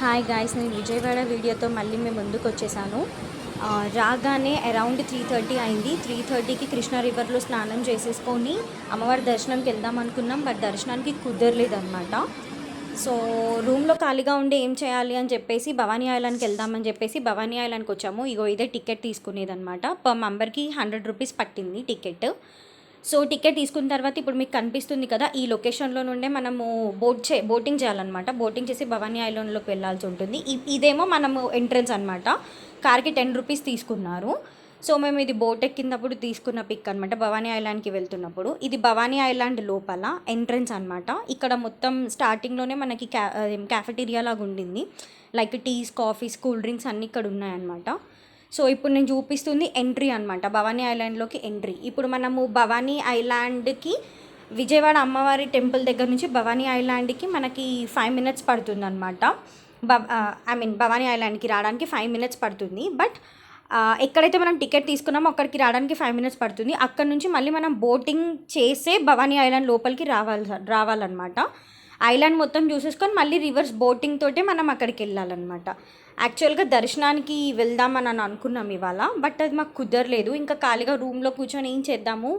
Hi guys, నేను విజయవాడ వీడియోతో మళ్ళీ మేము ముందుకు వచ్చేసాను. రాగానే అరౌండ్ 3:30 అయింది. 3:30కి కృష్ణా రివర్లో స్నానం చేసేసుకొని అమ్మవారి దర్శనంకి వెళ్దాం అనుకున్నాం. బట్ దర్శనానికి కుదరలేదన్నమాట. సో రూమ్లో ఖాళీగా ఉండి ఏం చేయాలి అని చెప్పేసి భవానీ ఐలాండ్కి వెళ్దామని చెప్పేసి భవానీ ఐలాండ్కి వచ్చాము. ఇగో ఇదే టికెట్ తీసుకునేదన్నమాట. పర్ మెంబర్కి 100 రూపీస్ పట్టింది టికెట్. సో టికెట్ తీసుకున్న తర్వాత ఇప్పుడు మీకు కనిపిస్తుంది కదా, ఈ లొకేషన్లో నుండే మనము బోటింగ్ చేయాలన్నమాట. బోటింగ్ చేసి భవానీ ఐలాండ్లోకి వెళ్ళాల్సి ఉంటుంది. ఇదేమో మనము ఎంట్రన్స్ అనమాట. కార్కి 10 రూపీస్ తీసుకున్నారు. సో మేము ఇది బోట్ ఎక్కినప్పుడు తీసుకున్న పిక్ అనమాట. భవానీ ఐలాండ్కి వెళ్తున్నప్పుడు ఇది భవానీ ఐలాండ్ లోపల ఎంట్రన్స్ అనమాట. ఇక్కడ మొత్తం స్టార్టింగ్లోనే మనకి క్యాఫెటీరియా లాగా ఉండింది. Like teas, coffees, cool drinks అన్నీ ఇక్కడ ఉన్నాయన్నమాట. సో ఇప్పుడు నేను చూపిస్తుంది ఎంట్రీ అనమాట, భవానీ ఐలాండ్లోకి ఎంట్రీ. ఇప్పుడు మనము భవానీ ఐలాండ్కి విజయవాడ అమ్మవారి టెంపుల్ దగ్గర నుంచి భవానీ ఐలాండ్కి మనకి 5 మినిట్స్ పడుతుంది అనమాట. భవానీ ఐలాండ్కి రావడానికి 5 మినిట్స్ పడుతుంది. బట్ ఎక్కడైతే మనం టికెట్ తీసుకున్నామో అక్కడికి రావడానికి 5 మినిట్స్ పడుతుంది. అక్కడ నుంచి మళ్ళీ మనం బోటింగ్ చేసే భవానీ ఐలాండ్ లోపలికి రావాలన్నమాట. ఐలాండ్ మొత్తం చూసేసుకొని మళ్ళీ రివర్స్ బోటింగ్ తోటే మనం అక్కడికి వెళ్ళాలన్నమాట. యాక్చువల్గా దర్శనానికి వెళ్దామని అనుకున్నాం ఇవాళ, బట్ అది మాకు కుదరలేదు. ఇంకా ఖాళీగా రూమ్లో కూర్చొని ఏం చేద్దాము,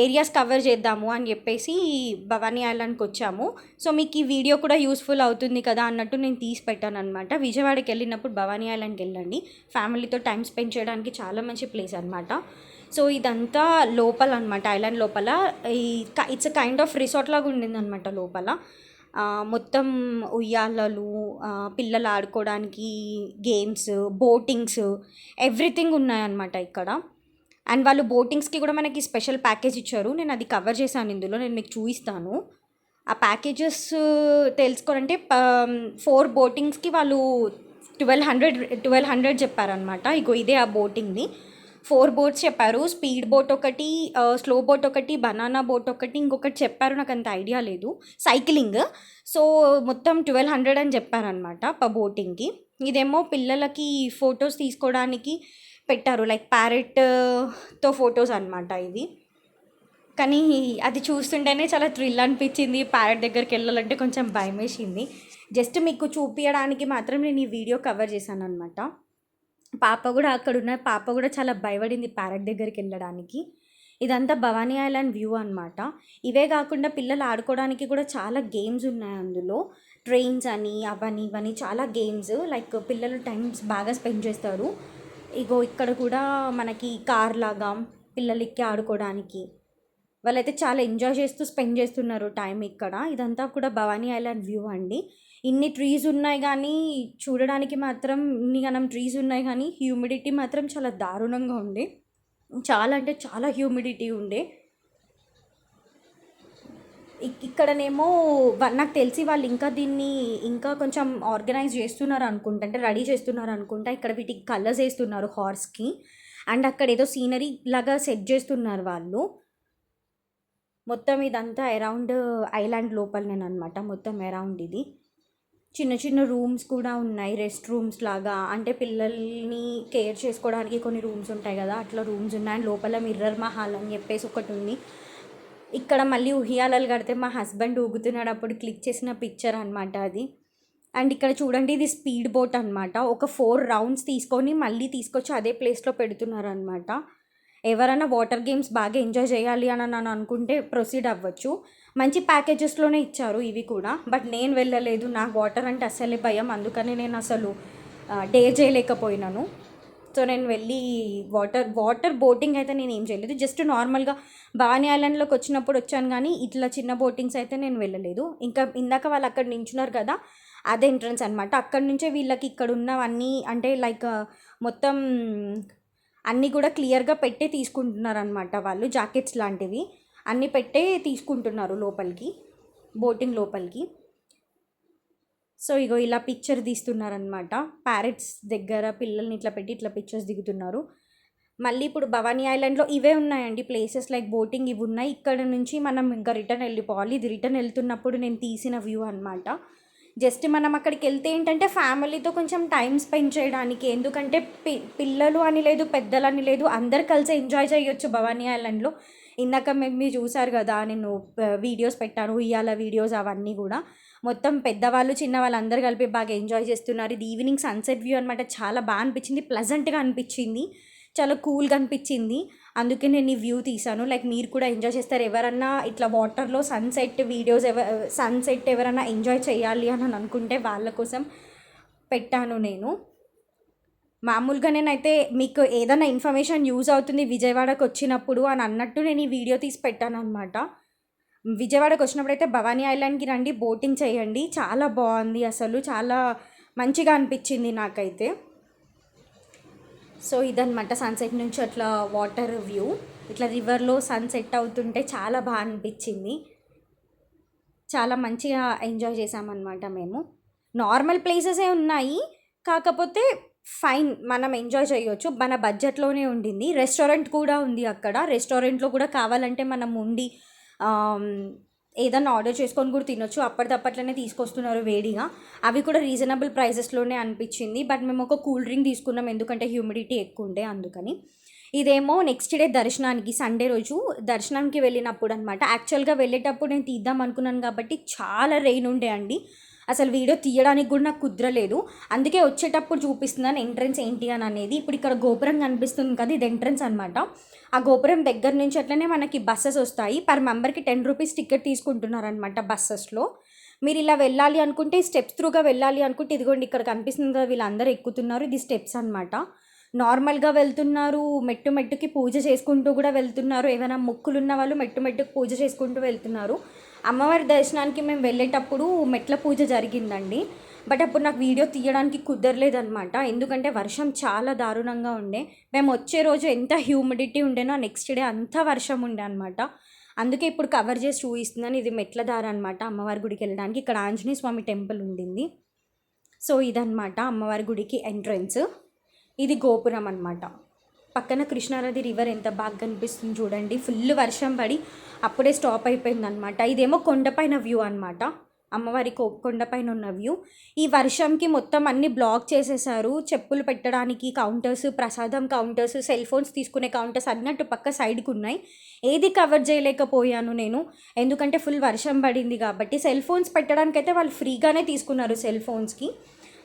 ఏరియాస్ కవర్ చేద్దాము అని చెప్పేసి భవానీ ఐలాండ్కి వచ్చాము. సో మీకు ఈ వీడియో కూడా యూస్ఫుల్ అవుతుంది కదా అన్నట్టు నేను తీసి పెట్టాను అనమాట. విజయవాడకి వెళ్ళినప్పుడు భవానీ ఐలాండ్కి వెళ్ళండి, ఫ్యామిలీతో టైం స్పెండ్ చేయడానికి చాలా మంచి ప్లేస్ అనమాట. సో ఇదంతా లోపల అనమాట, ఐలాండ్ లోపల. ఇట్స్ కైండ్ ఆఫ్ రిసార్ట్ లాగా ఉండింది అనమాట లోపల. మొత్తం ఉయ్యాలలు, పిల్లలు ఆడుకోవడానికి గేమ్స్, బోటింగ్స్, ఎవ్రీథింగ్ ఉన్నాయన్నమాట ఇక్కడ. అండ్ వాళ్ళు బోటింగ్స్కి కూడా మనకి స్పెషల్ ప్యాకేజ్ ఇచ్చారు. నేను అది కవర్ చేశాను ఇందులో, నేను మీకు చూపిస్తాను. ఆ ప్యాకేజెస్ తెలుసుకోవాలంటే 4 బోటింగ్స్కి వాళ్ళు 1200 చెప్పారనమాట. ఇగో ఇదే ఆ బోటింగ్ది. 4 బోట్స్ చెప్పారు. స్పీడ్ బోట్ ఒకటి, స్లో బోట్ ఒకటి, బనానా బోట్ ఒకటి, ఇంకొకటి చెప్పారు, నాకు అంత ఐడియా లేదు, సైక్లింగ్. సో మొత్తం 1200 అని చెప్పారనమాట పర్ బోటింగ్కి. ఇదేమో పిల్లలకి ఫొటోస్ తీసుకోవడానికి పెట్టారు, లైక్ ప్యారెట్తో ఫొటోస్ అనమాట ఇది. కానీ అది చూస్తుంటేనే చాలా థ్రిల్ అనిపించింది. ప్యారెట్ దగ్గరికి వెళ్ళాలంటే కొంచెం భయం వేసింది. జస్ట్ మీకు చూపించడానికి మాత్రం నేను ఈ వీడియో కవర్ చేశాను అనమాట. పాప కూడా పాప కూడా చాలా భయపడింది ప్యారెట్ దగ్గరికి వెళ్ళడానికి. ఇదంతా భవానీ ఐలాండ్ వ్యూ అనమాట. ఇవే కాకుండా పిల్లలు ఆడుకోవడానికి కూడా చాలా గేమ్స్ ఉన్నాయి అందులో. ట్రైన్స్ అని అవని ఇవని చాలా గేమ్స్, లైక్ పిల్లలు టైమ్స్ బాగా స్పెండ్ చేస్తారు. ఇగో ఇక్కడ కూడా మనకి కార్ లాగా పిల్లలు ఎక్కి ఆడుకోవడానికి, వాళ్ళైతే చాలా ఎంజాయ్ చేస్తూ స్పెండ్ చేస్తున్నారు టైం ఇక్కడ. ఇదంతా కూడా భవానీ ఐలాండ్ వ్యూ అండి. ఇన్ని ట్రీస్ ఉన్నాయి కానీ చూడడానికి మాత్రం ట్రీస్ ఉన్నాయి కానీ హ్యూమిడిటీ మాత్రం చాలా దారుణంగా ఉండే. చాలా అంటే చాలా హ్యూమిడిటీ ఉండే. ఇక్కడనేమో నాకు తెలిసి వాళ్ళు ఇంకా దీన్ని ఇంకా కొంచెం ఆర్గనైజ్ చేస్తున్నారు అనుకుంటా, అంటే రెడీ చేస్తున్నారు అనుకుంటా. ఇక్కడ వీటికి కలర్స్ వేస్తున్నారు హార్స్కి. అండ్ అక్కడ ఏదో సీనరీ లాగా సెట్ చేస్తున్నారు వాళ్ళు. మొత్తం ఇదంతా అరౌండ్ ఐలాండ్ లోపలనేనమాట. మొత్తం అరౌండ్ ఇది చిన్న చిన్న రూమ్స్ కూడా ఉన్నాయి, రెస్ట్ రూమ్స్ లాగా. అంటే పిల్లల్ని కేర్ చేసుకోవడానికి కొన్ని రూమ్స్ ఉంటాయి కదా, అట్లా రూమ్స్ ఉన్నాయి. అండ్ లోపల మిర్రర్ మహల్ అని చెప్పేసి ఒకటి ఉంది. ఇక్కడ మళ్ళీ ఉయ్యాలలు కడితే మా హస్బెండ్ ఊగుతున్నాడు, అప్పుడు క్లిక్ చేసిన పిక్చర్ అనమాట అది. అండ్ ఇక్కడ చూడండి, ఇది స్పీడ్ బోట్ అనమాట. ఒక 4 రౌండ్స్ తీసుకొని మళ్ళీ తీసుకొచ్చి అదే ప్లేస్లో పెడుతున్నారు అనమాట. ఎవరైనా వాటర్ గేమ్స్ బాగా ఎంజాయ్ చేయాలి అని అనుకుంటే ప్రొసీడ్ అవ్వచ్చు. మంచి ప్యాకేజెస్లోనే ఇచ్చారు ఇవి కూడా. బట్ నేను వెళ్ళలేదు, నాకు వాటర్ అంటే అస్సలే భయం, అందుకని నేను అసలు డేర్ చేయలేకపోయినాను. సో నేను వెళ్ళి వాటర్ బోటింగ్ అయితే నేను ఏం చేయలేదు. జస్ట్ నార్మల్గా భవానీ ఐలాండ్లోకి వచ్చినప్పుడు వచ్చాను కానీ ఇట్లా చిన్న బోటింగ్స్ అయితే నేను వెళ్ళలేదు. ఇంకా ఇందాక వాళ్ళు అక్కడ నించున్నారు కదా, అదే ఎంట్రన్స్ అనమాట. అక్కడి నుంచే వీళ్ళకి ఇక్కడ ఉన్నవన్నీ అంటే లైక్ మొత్తం అన్నీ కూడా క్లియర్గా పెట్టే తీసుకుంటున్నారు అనమాట వాళ్ళు. జాకెట్స్ లాంటివి అన్నీ పెట్టే తీసుకుంటున్నారు లోపలికి, బోటింగ్ లోపలికి. సో ఇగో ఇలా పిక్చర్ తీస్తున్నారనమాట. ప్యారెట్స్ దగ్గర పిల్లల్ని ఇట్లా పెట్టి ఇట్లా పిక్చర్స్ దిగుతున్నారు. మళ్ళీ ఇప్పుడు భవానీ ఐలాండ్లో ఇవే ఉన్నాయండి ప్లేసెస్, లైక్ బోటింగ్ ఇవి ఉన్నాయి. ఇక్కడ నుంచి మనం ఇంకా రిటర్న్ వెళ్ళిపోవాలి. ఇది రిటర్న్ వెళ్తున్నప్పుడు నేను తీసిన వ్యూ అనమాట. జస్ట్ మనం అక్కడికి వెళ్తే ఏంటంటే ఫ్యామిలీతో కొంచెం టైం స్పెండ్ చేయడానికి, ఎందుకంటే పిల్లలు అని లేదు, పెద్దలు అని లేదు, అందరు కలిసి ఎంజాయ్ చేయొచ్చు భవానీ ఐలాండ్లో. ఇందాక మీరు చూసారు కదా, నేను వీడియోస్ పెట్టాను, ఉయ్యాల వీడియోస్ అవన్నీ కూడా. మొత్తం పెద్దవాళ్ళు చిన్నవాళ్ళు అందరూ కలిపి బాగా ఎంజాయ్ చేస్తున్నారు. ఇది ఈవినింగ్ సన్సెట్ వ్యూ అనమాట. చాలా బాగా అనిపించింది, ప్లజెంట్గా అనిపించింది, చాలా కూల్గా అనిపించింది. అందుకే నేను ఈ వ్యూ తీసాను. లైక్ మీరు కూడా ఎంజాయ్ చేస్తారు, ఎవరన్నా ఇట్లా వాటర్లో సన్సెట్ వీడియోస్ సన్సెట్ ఎవరన్నా ఎంజాయ్ చేయాలి అని అనుకుంటే వాళ్ళ కోసం పెట్టాను నేను. మామూలుగా నేనైతే మీకు ఏదైనా ఇన్ఫర్మేషన్ యూజ్ అవుతుంది విజయవాడకు వచ్చినప్పుడు అని అన్నట్టు నేను ఈ వీడియో తీసి పెట్టాను అనమాట. విజయవాడకు వచ్చినప్పుడు అయితే భవానీ ఐలాండ్కి రండి, బోటింగ్ చేయండి, చాలా బాగుంది, అసలు చాలా మంచిగా అనిపించింది నాకైతే. సో ఇదనమాట సన్సెట్ నుంచి అట్లా వాటర్ వ్యూ, ఇట్లా రివర్లో సన్సెట్ అవుతుంటే చాలా బాగా అనిపించింది. చాలా మంచిగా ఎంజాయ్ చేసామన్నమాట మేము. నార్మల్ ప్లేసెసే ఉన్నాయి, కాకపోతే ఫైన్, మనం ఎంజాయ్ చేయొచ్చు, మన బడ్జెట్లోనే ఉండింది. రెస్టారెంట్ కూడా ఉంది అక్కడ. రెస్టారెంట్లో కూడా కావాలంటే మనం ఉండి ఏదన్నా ఆర్డర్ చేసుకొని కూడా తినొచ్చు. అప్పటిదప్పట్లోనే తీసుకొస్తున్నారు వేడిగా. అవి కూడా రీజనబుల్ ప్రైజెస్లోనే అనిపించింది. బట్ మేము ఒక కూల్ డ్రింక్ తీసుకున్నాం, ఎందుకంటే హ్యూమిడిటీ ఎక్కువ ఉండే అందుకని. ఇదేమో నెక్స్ట్ డే దర్శనానికి, సండే రోజు దర్శనానికి వెళ్ళినప్పుడు అనమాట. యాక్చువల్గా వెళ్ళేటప్పుడు నేను తీద్దాం అనుకున్నాను కాబట్టి చాలా రెయిన్ ఉండే అండి. అసలు వీడియో తీయడానికి కూడా నాకు కుదరలేదు. అందుకే వచ్చేటప్పుడు చూపిస్తున్నాను ఎంట్రన్స్ ఏంటి అని అనేది. ఇప్పుడు ఇక్కడ గోపురం కనిపిస్తుంది కదా, ఇది ఎంట్రన్స్ అనమాట. ఆ గోపురం దగ్గర నుంచి అట్లనే మనకి బస్సెస్ వస్తాయి. పర్ మెంబర్కి 10 రూపీస్ టికెట్ తీసుకుంటున్నారనమాట బస్సెస్లో. మీరు ఇలా వెళ్ళాలి అనుకుంటే స్టెప్స్ త్రూగా వెళ్ళాలి అనుకుంటే ఇదిగోండి ఇక్కడ కనిపిస్తుంది కదా, వీళ్ళందరూ ఎక్కుతున్నారు, ఇది స్టెప్స్ అనమాట. నార్మల్గా వెళ్తున్నారు, మెట్టు మెట్టుకి పూజ చేసుకుంటూ కూడా వెళ్తున్నారు. ఏమైనా మొక్కులున్న వాళ్ళు మెట్టు మెట్టుకు పూజ చేసుకుంటూ వెళ్తున్నారు. అమ్మవారి దర్శనానికి మేము వెళ్ళేటప్పుడు మెట్ల పూజ జరిగిందండి. బట్ అప్పుడు నాకు వీడియో తీయడానికి కుదరలేదనమాట, ఎందుకంటే వర్షం చాలా దారుణంగా ఉండే. మేము వచ్చే రోజు ఎంత హ్యూమిడిటీ ఉండేనో నెక్స్ట్ డే అంత వర్షం ఉండే అనమాట. అందుకే ఇప్పుడు కవర్ చేసి చూపిస్తున్నాను. ఇది మెట్ల దారి అనమాట అమ్మవారి గుడికి వెళ్ళడానికి. ఇక్కడ ఆంజనేయ స్వామి టెంపుల్ ఉండింది. సో ఇదనమాట అమ్మవారి గుడికి ఎంట్రన్స్. ఇది గోపురం అనమాట. పక్కన కృష్ణానది రివర్ ఎంత బాగా కనిపిస్తుంది చూడండి. ఫుల్ వర్షం పడి అప్పుడే స్టాప్ అయిపోయింది అనమాట. ఇదేమో కొండపైన వ్యూ అనమాట, అమ్మవారి కొండపైన ఉన్న వ్యూ. ఈ వర్షంకి మొత్తం అన్ని బ్లాక్ చేసేసారు. చెప్పులు పెట్టడానికి కౌంటర్స్, ప్రసాదం కౌంటర్స్, సెల్ ఫోన్స్ తీసుకునే కౌంటర్స్ అన్నట్టు పక్క సైడ్కి ఉన్నాయి. ఏది కవర్ చేయలేకపోయాను నేను, ఎందుకంటే ఫుల్ వర్షం పడింది కాబట్టి. సెల్ ఫోన్స్ పెట్టడానికైతే వాళ్ళు ఫ్రీగానే తీసుకున్నారు సెల్ ఫోన్స్కి,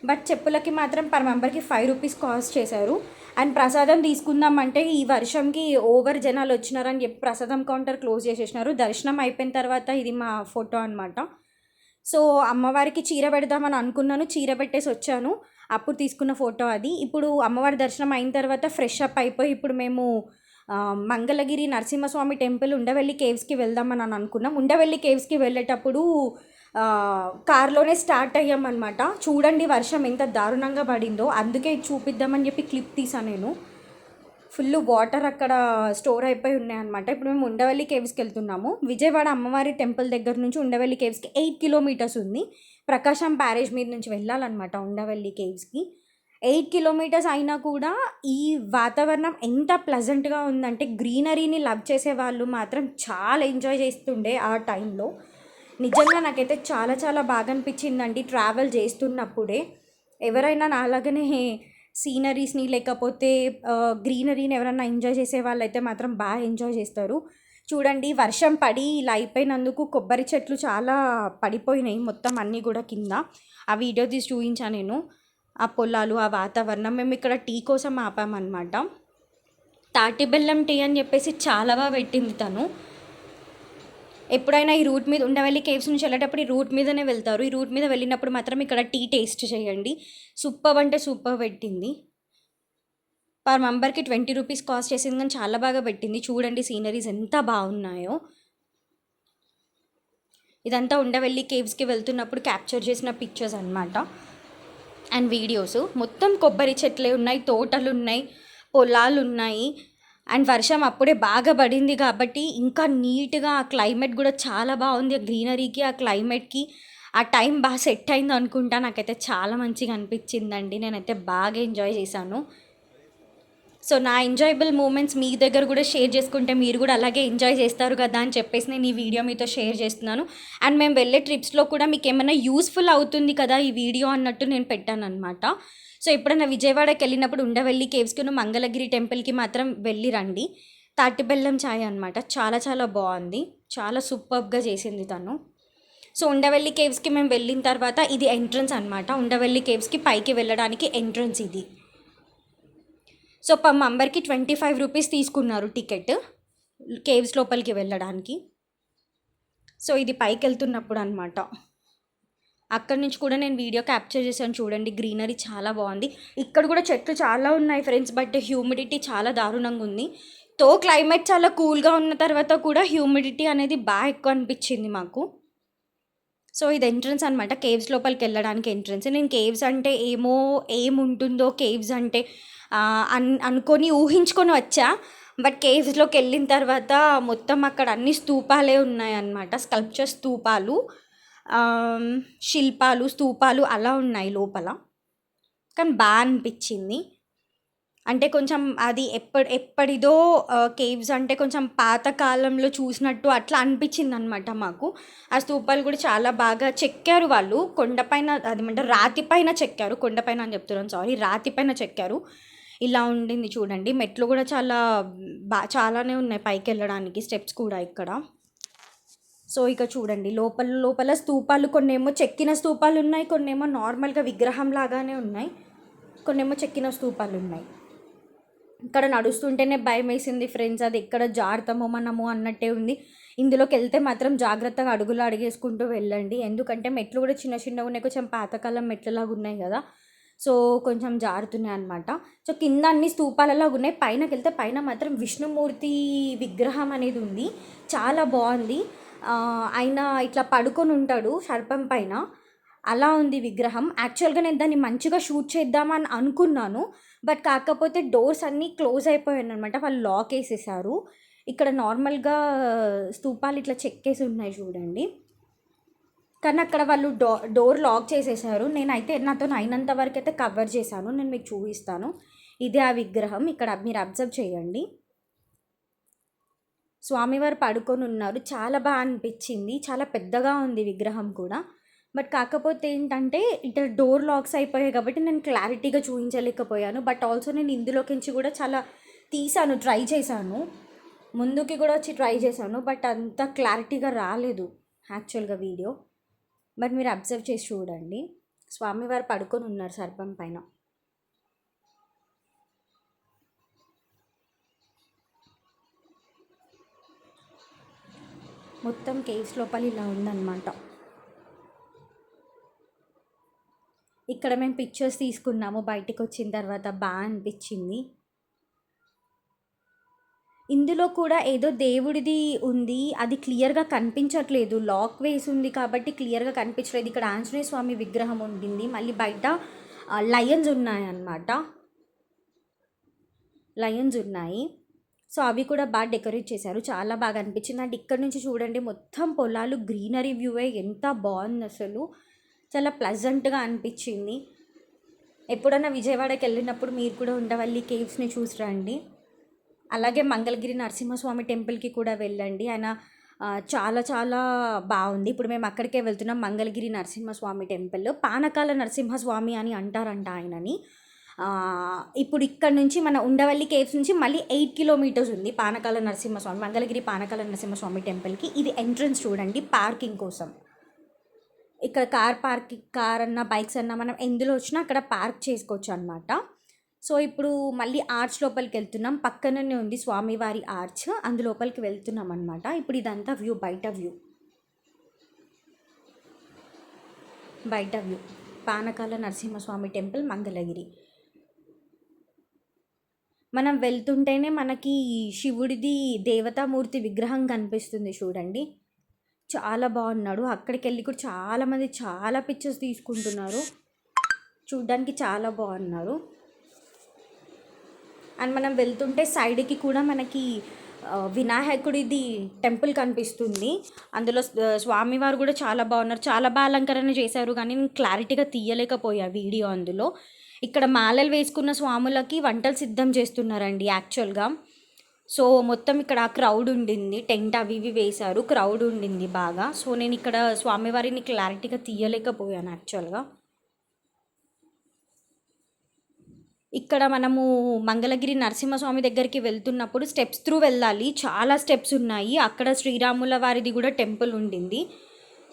బట్ చెప్పులకి మాత్రం పర్ మెంబర్కి 5 రూపీస్ కాస్ట్ చేశారు. అండ్ ప్రసాదం తీసుకుందామంటే ఈ వర్షంకి ఓవర్ జనాలు వచ్చినారని చెప్పి ప్రసాదం కౌంటర్ క్లోజ్ చేసేసినారు. దర్శనం అయిపోయిన తర్వాత ఇది మా ఫోటో అనమాట. సో అమ్మవారికి చీర పెడదామని అనుకున్నాను, చీర పెట్టేసి వచ్చాను, అప్పుడు తీసుకున్న ఫోటో అది. ఇప్పుడు అమ్మవారి దర్శనం అయిన తర్వాత ఫ్రెష్ అప్ అయిపోయి ఇప్పుడు మేము మంగళగిరి నరసింహస్వామి టెంపుల్ ఉండవెల్లి కేవ్స్కి వెళ్దామని అనుకున్నాం. ఉండవెల్లి కేవ్స్కి వెళ్ళేటప్పుడు కార్లోనే స్టార్ట్ అయ్యామన్నమాట. చూడండి వర్షం ఎంత దారుణంగా పడిందో, అందుకే చూపిద్దామని చెప్పి క్లిప్ తీసాను నేను. ఫుల్ వాటర్ అక్కడ స్టోర్ అయిపోయి ఉన్నాయన్నమాట. ఇప్పుడు మేము ఉండవల్లి కేవ్స్కి వెళ్తున్నాము. విజయవాడ అమ్మవారి టెంపుల్ దగ్గర నుంచి ఉండవల్లి కేవ్స్కి 8 కిలోమీటర్స్ ఉంది. ప్రకాశం బ్యారేజ్ మీద నుంచి వెళ్ళాలన్నమాట ఉండవల్లి కేవ్స్కి. 8 కిలోమీటర్స్ అయినా కూడా ఈ వాతావరణం ఎంత ప్లజెంట్గా ఉందంటే, గ్రీనరీని లవ్ చేసే వాళ్ళు మాత్రం చాలా ఎంజాయ్ చేస్తుండే ఆ టైంలో. నిజంగా నాకైతే చాలా చాలా బాగా అనిపించిందండి ట్రావెల్ చేస్తున్నప్పుడే. ఎవరైనా నాలాగనే సీనరీస్ని లేకపోతే గ్రీనరీని ఎవరైనా ఎంజాయ్ చేసే వాళ్ళైతే మాత్రం బాగా ఎంజాయ్ చేస్తారు. చూడండి వర్షం పడి ఇలా అయిపోయినందుకు కొబ్బరి చెట్లు చాలా పడిపోయినాయి మొత్తం అన్నీ కూడా కింద. ఆ వీడియో తీసి చూపించాను నేను, ఆ పొలాలు, ఆ వాతావరణం. మేము ఇక్కడ టీ కోసం ఆపామన్నమాట. తాటి బెల్లం టీ అని చెప్పేసి చాలా బాగా పెట్టింది తను. ఎప్పుడైనా ఈ రూట్ మీద ఉండవల్లి కేవ్స్ నుంచి వెళ్ళేటప్పుడు ఈ రూట్ మీదనే వెళ్తారు. ఈ రూట్ మీద వెళ్ళినప్పుడు మాత్రం ఇక్కడ టీ టేస్ట్ చేయండి. సూపర్ అంటే సూపర్ పెట్టింది. పర్ మెంబర్కి 20 రూపీస్ కాస్ట్ చేసింది, కానీ చాలా బాగా పెట్టింది. చూడండి సీనరీస్ ఎంత బాగున్నాయో. ఇదంతా ఉండవల్లి కేవ్స్కి వెళ్తున్నప్పుడు క్యాప్చర్ చేసిన పిక్చర్స్ అనమాట అండ్ వీడియోస్. మొత్తం కొబ్బరి చెట్లే ఉన్నాయి, తోటలు ఉన్నాయి, పొలాలు ఉన్నాయి. అండ్ వర్షం అప్పుడే బాగా పడింది కాబట్టి ఇంకా నీట్గా ఆ క్లైమేట్ కూడా చాలా బాగుంది. ఆ గ్రీనరీకి, ఆ క్లైమేట్కి ఆ టైం బాగా సెట్ అయింది అనుకుంటా. నాకైతే చాలా మంచిగా అనిపించిందండి, నేనైతే బాగా ఎంజాయ్ చేశాను. సో నా ఎంజాయబుల్ మూమెంట్స్ మీ దగ్గర కూడా షేర్ చేసుకుంటే మీరు కూడా అలాగే ఎంజాయ్ చేస్తారు కదా అని చెప్పేసి నేను ఈ వీడియో మీతో షేర్ చేస్తున్నాను. అండ్ మేము వెళ్ళే ట్రిప్స్లో కూడా మీకు ఏమైనా యూస్ఫుల్ అవుతుంది కదా ఈ వీడియో అన్నట్టు నేను పెట్టాను అనమాట. సో ఎప్పుడైనా విజయవాడకి వెళ్ళినప్పుడు ఉండవల్లి కేవ్స్కి, మంగళగిరి టెంపుల్కి మాత్రం వెళ్ళి రండి. తాటి బెల్లం ఛాయ్ అనమాట. చాలా చాలా బాగుంది, చాలా సూపర్గా చేసింది తను. సో ఉండవెల్లి కేవ్స్కి మేము వెళ్ళిన తర్వాత ఇది ఎంట్రన్స్ అనమాట. ఉండవెల్లి కేవ్స్కి పైకి వెళ్ళడానికి ఎంట్రన్స్ ఇది. సో పర్ మెంబర్కి 25 రూపీస్ తీసుకున్నారు టికెట్ కేవ్స్ లోపలికి వెళ్ళడానికి. సో ఇది పైకి వెళ్తున్నప్పుడు అనమాట. అక్కడి నుంచి కూడా నేను వీడియో క్యాప్చర్ చేశాను చూడండి. గ్రీనరీ చాలా బాగుంది. ఇక్కడ కూడా చెట్లు చాలా ఉన్నాయి ఫ్రెండ్స్, బట్ హ్యూమిడిటీ చాలా దారుణంగా ఉంది. క్లైమేట్ చాలా కూల్గా ఉన్న తర్వాత కూడా హ్యూమిడిటీ అనేది బాగా ఎక్కువ అనిపించింది మాకు. సో ఇది ఎంట్రన్స్ అనమాట, కేవ్స్ లోపలికి వెళ్ళడానికి ఎంట్రన్స్. నేను కేవ్స్ అంటే ఏముంటుందో కేవ్స్ అంటే అనుకొని ఊహించుకొని వచ్చా. బట్ కేవ్స్లోకి వెళ్ళిన తర్వాత మొత్తం అక్కడ అన్ని స్తూపాలే ఉన్నాయన్నమాట. స్కల్ప్చర్ స్తూపాలు, శిల్పాలు, స్తూపాలు అలా ఉన్నాయి లోపల. కానీ బాగా అనిపించింది. అంటే కొంచెం అది ఎప్పటిదో కేవ్స్ అంటే కొంచెం పాతకాలంలో చూసినట్టు అట్లా అనిపించింది అనమాట మాకు. ఆ స్తూపాలు కూడా చాలా బాగా చెక్కారు వాళ్ళు. కొండపైన అదేమంటే రాతిపైన చెక్కారు. కొండపైన అని చెప్తున్నాను, సారీ, రాతిపైన చెక్కారు. ఇలా ఉండింది చూడండి. మెట్లు కూడా చాలానే ఉన్నాయి పైకి వెళ్ళడానికి, స్టెప్స్ కూడా ఇక్కడ. సో ఇక చూడండి లోపల స్తూపాలు, కొన్నేమో చెక్కిన స్తూపాలు ఉన్నాయి, కొన్నేమో నార్మల్గా విగ్రహం లాగానే ఉన్నాయి, కొన్నేమో చెక్కిన స్తూపాలు ఉన్నాయి. ఇక్కడ నడుస్తుంటేనే భయం వేసింది ఫ్రెండ్స్, అది ఎక్కడ జారుతామో మనము అన్నట్టే ఉంది. ఇందులోకి వెళ్తే మాత్రం జాగ్రత్తగా అడుగులు అడిగేసుకుంటూ వెళ్ళండి, ఎందుకంటే మెట్లు కూడా చిన్న చిన్నగా ఉన్నాయి, కొంచెం పాతకాలం మెట్లలాగా ఉన్నాయి కదా. సో కొంచెం జారుతున్నాయి అనమాట. సో కింద అన్ని స్తూపాలలాగా ఉన్నాయి. పైనకి వెళ్తే పైన మాత్రం విష్ణుమూర్తి విగ్రహం అనేది ఉంది, చాలా బాగుంది. ఆయన ఇట్లా పడుకొని ఉంటాడు సర్పం పైన, అలా ఉంది విగ్రహం. యాక్చువల్గా నేను దాన్ని మంచిగా షూట్ చేద్దామని అనుకున్నాను, బట్ కాకపోతే డోర్స్ అన్నీ క్లోజ్ అయిపోయాయి అనమాట, వాళ్ళు లాక్ వేసేసారు. ఇక్కడ నార్మల్గా స్తూపాలు ఇట్లా చెక్కేసి ఉన్నాయి చూడండి, కానీ అక్కడ వాళ్ళు డోర్ లాక్ చేసేసారు. నేనైతే నాతో అయినంత వరకు అయితే కవర్ చేశాను, నేను మీకు చూపిస్తాను. ఇదే ఆ విగ్రహం, ఇక్కడ మీరు అబ్జర్వ్ చేయండి. స్వామివారు పడుకొని ఉన్నారు, చాలా బాగా అనిపించింది. చాలా పెద్దగా ఉంది విగ్రహం కూడా. బట్ కాకపోతే ఏంటంటే ఇట్లా డోర్ లాక్స్ అయిపోయాయి కాబట్టి నేను క్లారిటీగా చూపించలేకపోయాను. బట్ ఆల్సో నేను ఇందులోకించి కూడా చాలా తీసాను, ట్రై చేశాను, ముందుకి కూడా వచ్చి ట్రై చేశాను, బట్ అంత క్లారిటీగా రాలేదు యాక్చువల్గా వీడియో. బట్ మీరు అబ్జర్వ్ చేసి చూడండి, స్వామివారు పడుకొని ఉన్నారు సర్పం పైన. మొత్తం కేవ్స్ లోపల ఇలా ఉందన్నమాట. ఇక్కడ మేము పిక్చర్స్ తీసుకున్నాము బయటికి వచ్చిన తర్వాత, బాగా అనిపించింది. ఇందులో కూడా ఏదో దేవుడిది ఉంది, అది క్లియర్గా కనిపించట్లేదు, లాక్ వేసి ఉంది కాబట్టి క్లియర్గా కనిపించలేదు. ఇక్కడ ఆంజనేయ స్వామి విగ్రహం ఉండింది, మళ్ళీ బయట లయన్స్ ఉన్నాయన్నమాట, లయన్స్ ఉన్నాయి. సో అవి కూడా బాగా డెకరేట్ చేశారు, చాలా బాగా అనిపించింది. అండ్ ఇక్కడ నుంచి చూడండి మొత్తం పొలాలు, గ్రీనరీ వ్యూవే ఎంత బాగుంది అసలు, చాలా ప్లజెంట్గా అనిపించింది. ఎప్పుడైనా విజయవాడకి వెళ్ళినప్పుడు మీరు కూడా ఉండవల్లి కేవ్స్ని చూసి రండి. అలాగే మంగళగిరి నరసింహస్వామి టెంపుల్కి కూడా వెళ్ళండి, ఆయన చాలా చాలా బాగుంది. ఇప్పుడు మేము అక్కడికే వెళ్తున్నాం, మంగళగిరి నరసింహస్వామి టెంపుల్. పానకాల నరసింహస్వామి అని అంటారంట ఆయనని. ఇప్పుడు ఇక్కడ నుంచి మన ఉండవల్లి కేవ్స్ నుంచి మళ్ళీ 8 కిలోమీటర్స్ ఉంది పానకాల నరసింహస్వామి, మంగళగిరి పానకాల నరసింహస్వామి టెంపుల్కి. ఇది ఎంట్రన్స్ చూడండి పార్కింగ్ కోసం. ఇక్కడ కార్ అన్నా బైక్స్ అన్నా మనం ఎందులో వచ్చినా అక్కడ పార్క్ చేసుకోవచ్చు అనమాట. సో ఇప్పుడు మళ్ళీ ఆర్చ్ లోపలికి వెళ్తున్నాం, పక్కననే ఉంది స్వామివారి ఆర్చ్, అందులోపలికి వెళ్తున్నాం అనమాట. ఇప్పుడు ఇదంతా వ్యూ, బయట వ్యూ పానకాల నరసింహస్వామి టెంపుల్ మంగళగిరి. మనం వెళ్తుంటేనే మనకి శివుడిది దేవతామూర్తి విగ్రహం కనిపిస్తుంది చూడండి, చాలా బాగున్నాడు. అక్కడికి వెళ్ళి కూడా చాలామంది చాలా పిక్చర్స్ తీసుకుంటున్నారు, చూడ్డానికి చాలా బాగున్నారు. అండ్ మనం వెళ్తుంటే సైడ్కి కూడా మనకి వినాయకుడిది టెంపుల్ కనిపిస్తుంది, అందులో స్వామివారు కూడా చాలా బాగున్నారు, చాలా బాగా అలంకరణ చేశారు. కానీ నేను క్లారిటీగా తీయలేకపోయా వీడియో అందులో. ఇక్కడ మాలలు వేసుకున్న స్వాములకి వంటలు సిద్ధం చేస్తున్నారండి యాక్చువల్గా. సో మొత్తం ఇక్కడ క్రౌడ్ ఉండింది, టెంట్ అవి ఇవి వేశారు, క్రౌడ్ ఉండింది బాగా. సో నేను ఇక్కడ స్వామివారిని క్లారిటీగా తీయలేకపోయాను యాక్చువల్గా. ఇక్కడ మనము మంగళగిరి నరసింహస్వామి దగ్గరికి వెళ్తున్నప్పుడు స్టెప్స్ త్రూ వెళ్ళాలి. చాలా స్టెప్స్ ఉన్నాయి. అక్కడ శ్రీరాముల వారిది కూడా టెంపుల్ ఉండింది.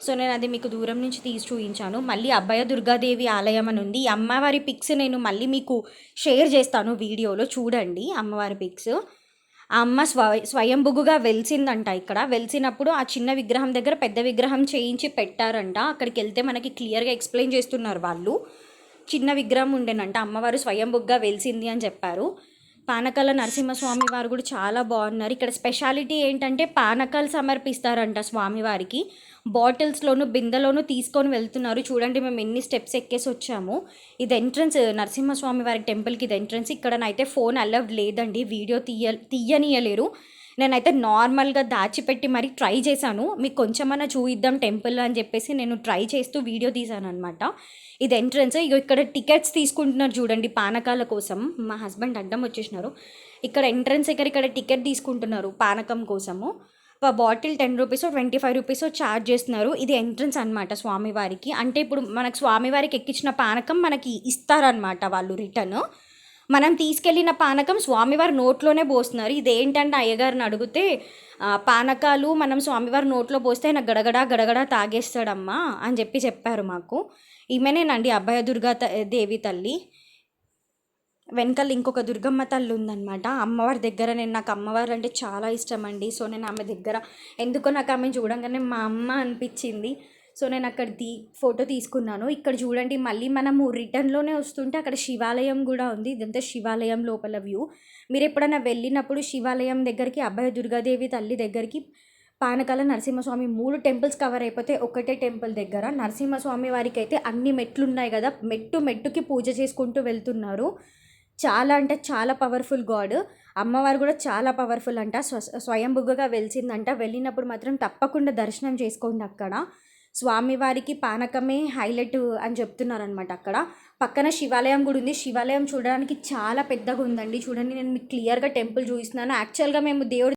సో నేను అది మీకు దూరం నుంచి తీసి చూపించాను. మళ్ళీ అభయ దుర్గాదేవి ఆలయం అని ఉంది. ఈ అమ్మవారి పిక్స్ నేను మళ్ళీ మీకు షేర్ చేస్తాను వీడియోలో, చూడండి అమ్మవారి పిక్స్. ఆ అమ్మ స్వయంభుగుగా వెలిసిందంట. ఇక్కడ వెలిసినప్పుడు ఆ చిన్న విగ్రహం దగ్గర పెద్ద విగ్రహం చేయించి పెట్టారంట. అక్కడికి వెళ్తే మనకి క్లియర్గా ఎక్స్ప్లెయిన్ చేస్తున్నారు వాళ్ళు. చిన్న విగ్రహం ఉండేనంట, అమ్మవారు స్వయంభుగ్గా వెలిసింది అని చెప్పారు. పానకాల నరసింహస్వామి వారు కూడా చాలా బాగున్నారు. ఇక్కడ స్పెషాలిటీ ఏంటంటే పానకాలు సమర్పిస్తారంట స్వామివారికి. బాటిల్స్లోను బిందెలోను తీసుకొని వెళ్తున్నారు. చూడండి మేము ఎన్ని స్టెప్స్ ఎక్కేసి వచ్చాము. ఇది ఎంట్రన్స్, నరసింహస్వామి వారి టెంపుల్కి ఇది ఎంట్రన్స్. ఇక్కడనైతే ఫోన్ అలౌడ్ లేదండి, వీడియో తీయనీయలేరు. నేనైతే నార్మల్గా దాచిపెట్టి మరీ ట్రై చేశాను, మీకు కొంచెమన్నా చూయిద్దాం టెంపుల్ అని చెప్పేసి నేను ట్రై చేస్తూ వీడియో తీశాను అనమాట. ఇది ఎంట్రన్స్. ఇక ఇక్కడ టికెట్స్ తీసుకుంటున్నారు చూడండి పానకాల కోసం. మా హస్బెండ్ అడ్డం వచ్చేసినారు. ఇక్కడ ఎంట్రన్స్ దగ్గర ఇక్కడ టికెట్ తీసుకుంటున్నారు పానకం కోసము. బాటిల్ 10 రూపీసో 25 రూపీసో ఛార్జ్ చేస్తున్నారు. ఇది ఎంట్రన్స్ అనమాట స్వామివారికి. అంటే ఇప్పుడు మనకు స్వామివారికి ఎక్కించిన పానకం మనకి ఇస్తారనమాట వాళ్ళు రిటర్న్. మనం తీసుకెళ్ళిన పానకం స్వామివారి నోట్లోనే పోస్తున్నారు. ఇదేంటంటే అయ్యగారిని అడిగితే పానకాలు మనం స్వామివారి నోట్లో పోస్తే ఆయన గడగడా గడగడా తాగేస్తాడమ్మా అని చెప్పారు మాకు. ఈమెనేనండి అభయ దుర్గా దేవి తల్లి. వెనకాల ఇంకొక దుర్గమ్మ తల్లి ఉందన్నమాట. అమ్మవారి దగ్గర నాకు అమ్మవారు అంటే చాలా ఇష్టం అండి. సో నేను ఆమె దగ్గర ఎందుకో నాకు ఆమె చూడంగానే మా అమ్మ అనిపించింది. సో నేను అక్కడ ఫోటో తీసుకున్నాను. ఇక్కడ చూడండి మళ్ళీ మనము రిటర్న్లోనే వస్తుంటే అక్కడ శివాలయం కూడా ఉంది. ఇదంతా శివాలయం లోపల వ్యూ. మీరు ఎప్పుడైనా వెళ్ళినప్పుడు శివాలయం దగ్గరికి, అభయ దుర్గాదేవి తల్లి దగ్గరికి, పానకాల నరసింహస్వామి 3 టెంపుల్స్ కవర్ అయిపోతే ఒకటే టెంపుల్ దగ్గర నరసింహస్వామి వారికి అయితే అన్ని మెట్లు ఉన్నాయి కదా, మెట్టుకి పూజ చేసుకుంటూ వెళ్తున్నారు. చాలా అంటే చాలా పవర్ఫుల్ గాడ్. అమ్మవారు కూడా చాలా పవర్ఫుల్ అంట. స్వయంభుగా వెలిసిందంట. వెళ్ళినప్పుడు మాత్రం తప్పకుండా దర్శనం చేసుకోండి. అక్కడ స్వామివారికి పానకమే హైలైట్ అని చెప్తున్నారనమాట. అక్కడ పక్కన శివాలయం కూడా ఉంది. శివాలయం చూడడానికి చాలా పెద్దగా ఉందండి. చూడండి నేను మీకు క్లియర్గా టెంపుల్ చూపిస్తున్నాను. యాక్చువల్గా మేము దేవుడు